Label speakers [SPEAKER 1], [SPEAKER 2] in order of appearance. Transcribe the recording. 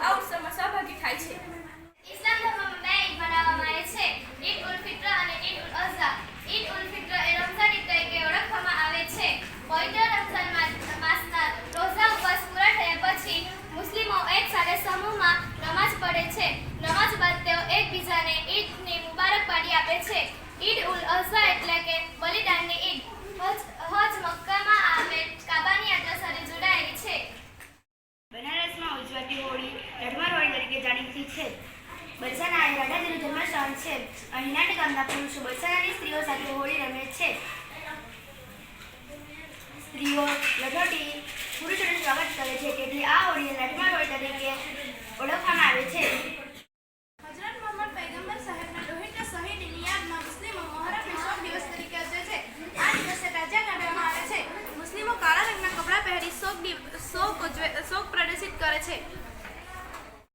[SPEAKER 1] આ ઉત્સવમાં સહભાગી થાય છે.
[SPEAKER 2] ઇસ્લામ ધર્મમાં બે ઈદ મનાવવામાં આવે છે, ઈદ ઉલ ફિત્ર અને ઈદ ઉલ અઝહા. ઈદ ઉલ ફિત્ર એ રમઝાન ઈદ તરીકે ઓળખવામાં આવે છે. પવિત્ર રમઝાન માસના રોઝા ઉપવાસ પૂરા થયા પછી મુસ્લિમો એક સાથે સમૂહમાં નમાઝ પઢે છે. નમાઝ બાદ તેઓ એકબીજાને ઈદની મુબારકબાદી આપે છે. ઈદ ઉલ અઝહા એટલે કે બલિદાનની ઈદ હજ મક્કામાં આવેલ કાબાની યાત્રા સાથે જોડાયેલી છે.
[SPEAKER 3] બનારસમાં ઉજવાતી હોળી રઢમાર હોળી તરીકે જાણીતી છે. બરસાના એ રાધાજીનું જન્મસ્થાન છે. અહીં નાટ ગામના પુરુષો બરસાનાની સ્ત્રીઓ સાથે હોળી રમે છે. સ્ત્રીઓ લથોટી પુરુષોનું સ્વાગત કરે છે. તેથી આ હોળીને રઢમાર હોળી તરીકે ઓળખવામાં આવે છે.
[SPEAKER 1] હજરત મોહમ્મદ પૈગંબર સાહેબના લોહીના શહીદીની યાદમાં મુસ્લિમો મહોરમને શોક દિવસ તરીકે ઉજવે છે. આ દિવસે તાજિયા કાઢવામાં આવે છે. મુસ્લિમો કાળા રંગના કપડાં પહેરી શોક પ્રદર્શિત કરે છે.